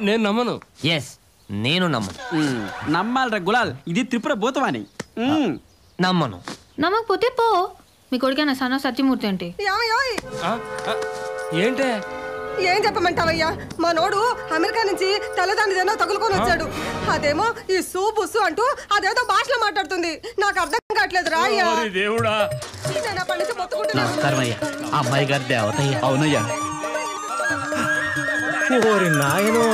నేను నమ్మను. ఎస్, నేను నమ్మను. నమ్మాలరా గులాల్, ఇది త్రిపుర భూతవాణి. నమ్మను. నమ్మకపోతే పో. మీ కొడుకైనా సన్న సత్యమూర్తి అంటే ఏంటే? ఏం చెప్పమంటావయ్యా, మా నోడు అమెరికా నుంచి తెల్లదానిదేనో తగులుకొని వచ్చాడు. అదేమో ఈ సూబుసు అంటూ అదేదో భాషలో మాట్లాడుతుంది. నాకు అర్థం కావట్లేదు రా అయ్యా. దేవుడా, అమ్మాయి గారి దేవతయ్యా. అవునయ్యా. ఓరి నాయనో,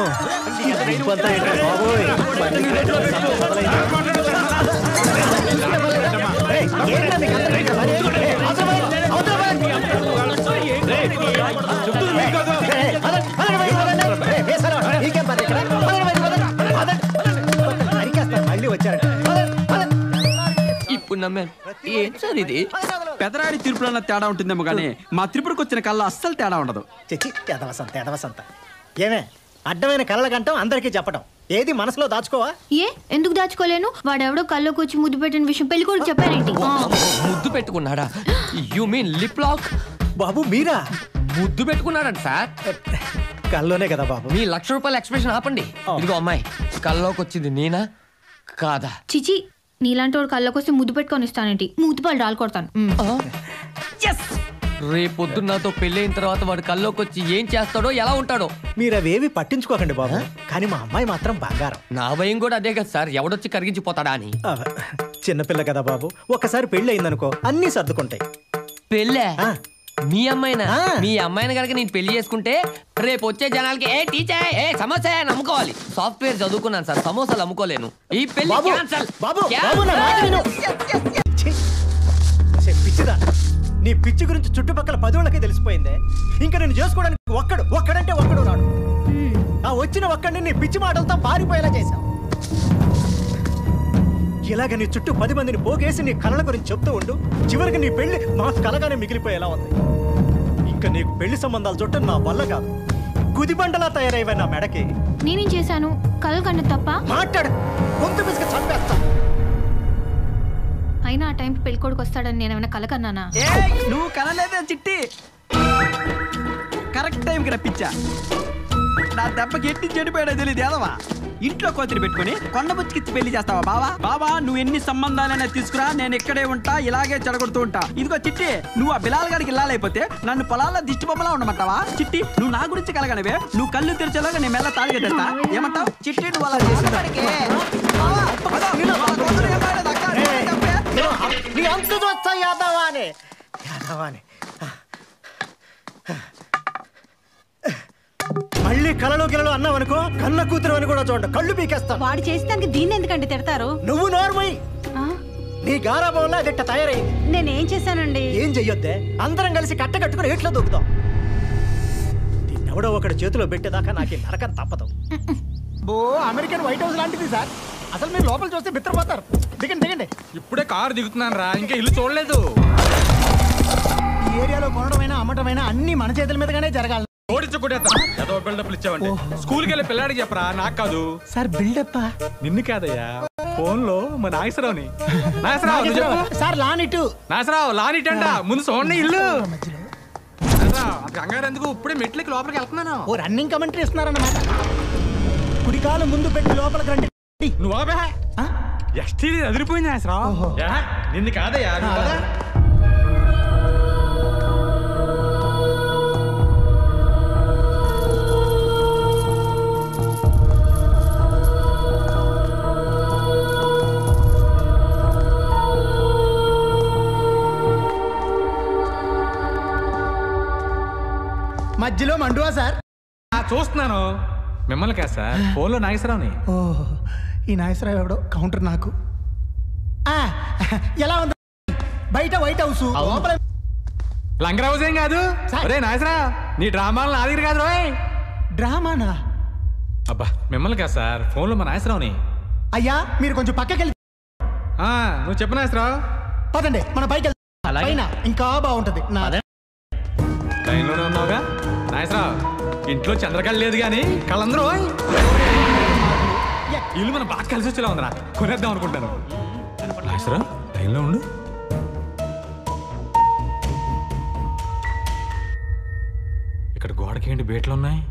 మళ్ళీ వచ్చారు. ఇప్పుడు నమ్మాను. ఏం సార్ ఇది? పెదరాడి తిరుపులో తేడా ఉంటుందేమో కానీ మా త్రిపురకు వచ్చిన కళ్ళ అస్సలు తేడా ఉండదు. చెచ్చి ఎదవసంత. ఏమే అడ్డమైన కళ్ళ కంటాం అందరికీ చెప్పడం, ఏది మనసులో దాచుకోవా? ఏ ఎందుకు దాచుకోలేను? వాడెవడో కళ్ళకు వచ్చి ముద్దు పెట్టిన విషయం పెళ్లి కొడుకు చెప్పారేంటి? ముద్దు పెట్టుకున్నాడా? You mean lip lock? బాబు మీరా? ముద్దు పెట్టుకున్నాడంట సార్. కల్లోనే కదా బాబు. మీ ₹1,00,000 ఎక్స్ప్రెషన్ ఆపండి. ఇదిగో అమ్మాయి, కల్లోకి వచ్చింది నేనా కాదా? చిచి, నీలాంటి వాడు కళ్ళకు వస్తే ముద్దు పెట్టుకొని ఇస్తానేంటి? మూతిపాలు రాలు కొడతాను. రేపొద్దున్న నాతో పెళ్ళైన తర్వాత వాడు కల్లోకి వచ్చి ఏం చేస్తాడో ఎలా ఉంటాడో మీరు అవేవి పట్టించుకోకండి బాబు. కానీ మా అమ్మాయి మాత్రం బంగారం. నా భయం కూడా అదే కదా సార్, ఎవడొచ్చి కరిగించిపోతాడా అని. చిన్నపిల్ల కదా బాబు, ఒక్కసారి పెళ్లి అయిందనుకో అన్ని సర్దుకుంటాయి. పెళ్ళే? మీ అమ్మాయినా? మీ అమ్మాయిని కనుక నేను పెళ్లి చేసుకుంటే రేపు వచ్చే జనాలకి ఏ టీచర్ ఏ సమోసా అని అమ్ముకోవాలి. సాఫ్ట్వేర్ చదువుకున్నాను సార్, సమోసాలు అమ్ముకోలేను. ఈ పెళ్లి క్యాన్సల్. పిచ్చిదా, నీ పిచ్చి గురించి చుట్టుపక్కల 10 వాళ్ళకే తెలిసిపోయిందే. ఇంకా నేను చేసుకోవడానికి ఒక్కడంటే ఒక్కడు రాడు. ఆ వచ్చిన ఒక్కడిని నీ పిచ్చి మాటలతో పారిపోయేలా చేశావు. ఇలాగ నీ చుట్టూ 10 మందిని పోగేసి నీ కళల గురించి చెప్తూ ఉండు. చివరికి నీ పెళ్లి మా కలగానే మిగిలిపోయేలా ఉంది. ఇంకా నీకు పెళ్లి సంబంధాలు చుట్టం నా వల్ల కాదు. గుదిబండలా తయారైవా నా మెడకి. నేనేం చేశాను? కళ్ళు కన్నా తప్ప? మాట్లాడు, గొంతు పిసికి చంపేస్తా. అయినా ఆ టైంకి పెళ్లి కొడుకు వస్తాడని నేనేమైనా కల కన్నానా? నువ్వు కనలేదే చిట్టి. కరెక్ట్ టైంకి రప్పించా. నా దెబ్బకి ఎట్టి చెడిపోయాడో తెలియదు ఏదవా. ఇంట్లో కోతిని పెట్టుకుని కొండముచ్చికి పెళ్లి చేస్తావా బావా? బావా నువ్వు ఎన్ని సంబంధాలైనా తీసుకురా, నేను ఇక్కడే ఉంటా, ఇలాగే చెడగొడుతూ ఉంటా. ఇదిగో చిట్టి, నువ్వు ఆ బిలాల్ గారికి ఇల్లాలైపోతే నన్ను పొలాల్లో దిష్టి బొమ్మలా ఉండమంటావా? చిట్టి, నువ్వు నా గురించి కలగనివే. నువ్వు కళ్ళు తెరిచేలాగా నేను మెల్ల తాళి కట్టేస్తా. ఏమంటావు చిట్టి? నువ్వు అలా మళ్ళీ కలలో గిలలో అన్నావనుకో కన్న కూతురు అని కూడా చూడండి, కళ్ళు పీకేస్తా. వాడు చేస్తానికి దీన్ని ఎందుకంటే తిడతారు? నువ్వు నోర్మై. నీ గారాబంలో అది తయారైంది. నేనేం చేశానండి? ఏం చెయ్యొద్దే, అందరం కలిసి కట్టుకుని ఎట్లా దూకుతాం. దీన్నెవడో ఒకటి చేతిలో పెట్టేదాకా నాకు నరకం తప్పదు. బో అమెరికన్ వైట్ హౌస్ లాంటిది సార్. అసలు మీరు లోపల చూస్తే బిత్రపోతారు. దిగండి. ఇప్పుడే కారు దిగుతున్నాను రా, ఇంకా ఇల్లు చూడలేదు. ఈ ఏరియాలో కొనడమైనా అమ్మటమైనా అన్ని మన చేతుల మీదగానే జరగాలి. స్కూల్కి వెళ్ళి పిల్లాడికి చెప్పరా, నాకు కాదు సార్. బిల్డప్ నిన్ను కాదయ్యా, ఫోన్ లో మా నాగేశ్వరరావుని. సార్ లానిట్. నాగేశ్వరరావు లానిట్ అంట. ముందు చూడండి ఇల్లు. కంగారు ఎందుకు, ఇప్పుడే మెట్లకి లోపలికి వెళ్తున్నాను. ఓ రన్నింగ్ కమెంటరీ ఇస్తున్నారన్నమాట. కుడికాలు ముందు పెట్టి లోపలికి రండి. నువ్వు ఎస్టీ అదిరిపోయింది నాగేశ్వరరావు. నిన్ను కాదయ్యా. మధ్యలో మండువా సార్? చూస్తున్నాను. మిమ్మల్ని కాదు సార్, ఫోన్లో నాగేశ్వరరావుని. ఓహో, ఈ నాగేశ్వరరావు ఎవడో కౌంటర్ నాకు. ఎలా ఉంది బయట వైట్ హౌస్? లంగర్ హౌస్ ఏం కాదు. అరే నాగేశ్వరరావు, నీ డ్రామాలు నా దగ్గర కాదు రోయ్. డ్రామానా? అబ్బా మిమ్మల్ని కాదు సార్, ఫోన్లో మా నాగేశ్వరరావుని. అయ్యా మీరు కొంచెం పక్కకెళ్ళి. నువ్వు చెప్పు నాగేశ్వరరావు. పదండి మన పైకి వెళ్తాం, ఇంకా బాగుంటది. లైన్లోనే ఉన్నావుగా నాగేశ్వరరావు. ఇంట్లో చంద్రకళ లేదు కానీ కళ్ళందరూ ఇల్లు మనం బాగా కలిసి వచ్చేలా ఉందిరా, కొనేద్దాం అనుకుంటాను. నాగేశ్వరరావు లైన్లో ఉండు. ఇక్కడ గోడకి ఏంటి బేట్లు ఉన్నాయి?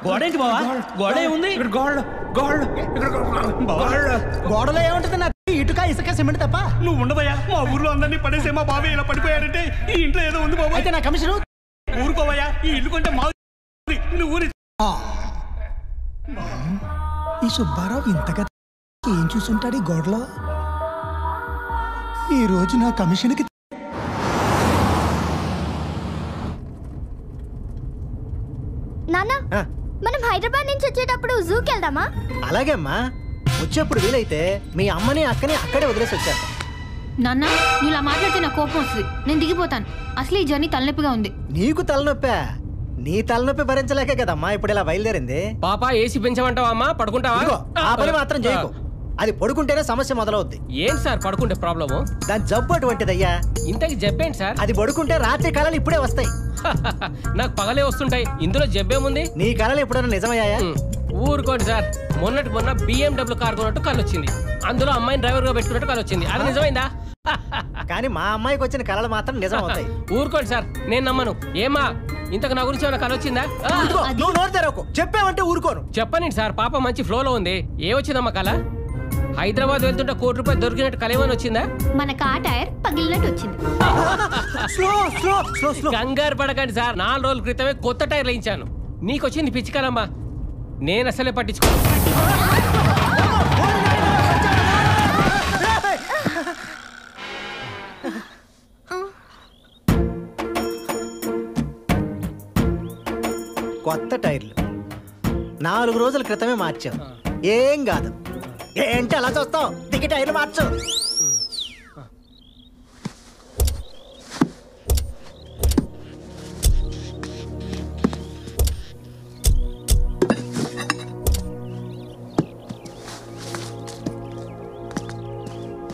గోడ ఏంటి బావా? గోడ ఏముంది? గోడలో ఏముంటుంది నా ఇటుక ఇసుక సిమెంట్ తప్ప. నువ్వు ఉండవయ్యా, మా ఊర్లో అందరినీ పడేసే మా బాబాయ్ ఇలా పడిపోయాడంటే ఈ ఇంట్లో ఏదో ఉంది బాబా. అయితే నా కమిషన్ ఊరుకోవయ్యా, ఈ ఇల్లు కొంటే మా నువ్వు ఊరి. ఈ సుబ్బారావు ఇంతగా ఏం చూసుంటాడు ఈ గోడలో? ఈ రోజు నా కమిషన్కి నాన్న మనం హైదరాబాద్ నుంచి వచ్చేటప్పుడు జూకి వెళ్దామా? అలాగే అమ్మా, వచ్చేప్పుడు వీలైతే మీ అమ్మని అక్కని అక్కడే వదిలేసి వచ్చారు. నాన్న నువ్వు ఇలా మాట్లాడితే నాకు కోపం వస్తుంది. నేను దిగిపోతాను. అసలు ఈ జర్నీ తలనొప్పిగా ఉంది. నీకు తలనొప్పా? నీ తలనొప్పి భరించలేకే కదమ్మా ఇప్పుడు ఇలా బయలుదేరింది. పాప ఏసీ పెంచమంటావా అమ్మా? పడుకుంటావా? ఇదిగో, ఆ పని మాత్రం చేయకు. అది పడుకుంటేనే సమస్య మొదలవుద్ది. ఏం సార్ పడుకుంటే ప్రాబ్లము? దాని జబ్బు అటువంటిదయ్యా. ఇంతకి జబ్బేంటి సార్? అది పడుకుంటే రాత్రి కళలు ఇప్పుడే వస్తాయి. నాకు పగలే వస్తుంటాయి, ఇందులో జబ్బేముంది? నీ కళలు ఎప్పుడైనా నిజమయ్యాయా? ఊరుకోండి సార్. మొన్న BMW కార్ కొన్నట్టు కళ్ళు వచ్చింది. అందులో అమ్మాయిని డ్రైవర్ గా పెట్టుకున్నట్టు కళ్ళు వచ్చింది. అది నిజమైందా? కానీ మా అమ్మాయికి వచ్చిన కళలు మాత్రం నిజం అవుతాయి. ఊరుకోండి సార్, నేను నమ్మను. ఏమా ఇంతకు నా గురించి ఏమైనా కళ వచ్చిందా? ఇదిగో, నువ్వు నోరు తెరవకు. చెప్పావంటే ఊరుకోను. చెప్పనండి సార్, పాప మంచి ఫ్లోలో ఉంది. ఏ వచ్చిందమ్మా కళ? హైదరాబాద్ వెళ్తుంటే ₹1 దొరికినట్టు కళ ఏమైనా వచ్చిందా? మన కార్ టైర్ పగిలినట్టు వచ్చింది. Slow slow slow slow. కంగారు పడకండి సార్, 4 రోజుల క్రితమే కొత్త టైర్లు వేయించాను. నీకు వచ్చింది పిచ్చి కలమ్మా, నేను అసలే పట్టించుకోను. కొత్త టైర్లు 4 రోజుల క్రితమే మార్చాం. ఏం కాదు. ఏంటి అలా చూస్తావు? దిగి టైర్లు మార్చు.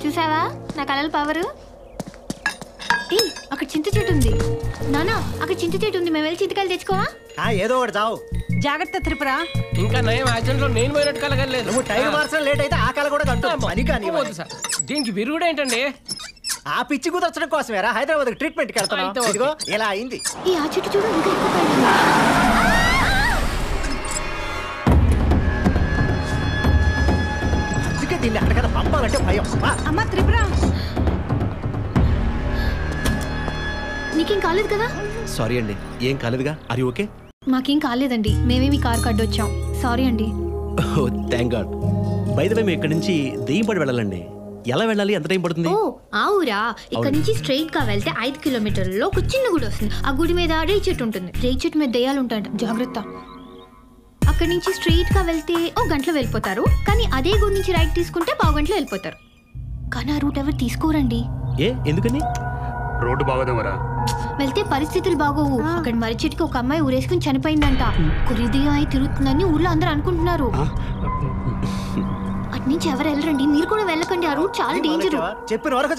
చూసావా నా కళల పవరు? అక్కడ చింత చెట్టు ఉంది. నానా అక్కడ చింత చెట్టు ఉంది. మేము వెళ్ళి చింతకాయలు తెచ్చుకోవా? ఏదో ఒకటి చావు. జాగ్రత్త త్రిపుర. ఇంకా నయం యాక్సిడెంట్ లో నేను పోయినట్టు కలగలేదు. నువ్వు టైర్ మార్చడం లేట్ అయితే ఆ కళ కూడా కంటు పని కానీ వద్దు సార్, దీనికి విరుగుడు ఏంటండి? ఆ పిచ్చి కుదర్చడం కోసమేరా హైదరాబాద్ ట్రీట్మెంట్కి అయితే వెళ్తాను. ఓకే. ఇదిగో ఇలా అయింది. ఈ ఆ చెట్టు చూడు ఇంకా ఎక్కువ కాయలు. అందుకే దీన్ని అక్కడికన్నా పంపాలంటే భయం. అమ్మ త్రిపుర. నీకేం కాలేదు కదా? సారీ అండి, ఏం కాలేదుగా. Are you okay? మాకేం కాలేదండి. మేమే మీ కార్ కడ్డొచ్చాం. సారీ అండి. Oh thank god. By the way మేము ఇక్కడి నుంచి దెయ్యంపడి వెళ్ళాలండి. ఎలా వెళ్ళాలి? ఎంత టైం పడుతుంది? ఓ ఆ ఊరా? ఇక్కడ నుంచి స్ట్రైట్ గా వెళ్తే 5 కిలోమీటర్లలో ఒక చిన్న గుడి వస్తుంది. ఆ గుడి మీద రేయి చెట్టు ఉంటుంది. రేయి చెట్టు మీద దెయ్యాలు ఉంటాయంట, జాగ్రత్త. అక్కడి నుంచి స్ట్రైట్ గా వెళ్తే 1 గంటలో వెళ్ళిపోతారు. కానీ అదే గుడి నుంచి రైట్ తీసుకుంటే 1/2 గంటలో వెళ్ళిపోతారు. కానీ ఆ రూట్ ఎవరు తీసుకోరండి. ఏ ఎందుకని? రోడ్డు బాగోదవరా? వెళ్తే పరిస్థితులు బాగోవు. అక్కడ మర్రి చెట్టుకి ఒక అమ్మాయి ఊరేసుకుని చనిపోయిందంట. కురిదిగా అయి తిరుగుతుందని ఊర్లో అందరూ అనుకుంటున్నారు. అటు నుంచి ఎవరు వెళ్ళరండి. మీరు కూడా వెళ్ళకండి. ఆ రూట్ చాలా డేంజర్. చెప్పిన వరకు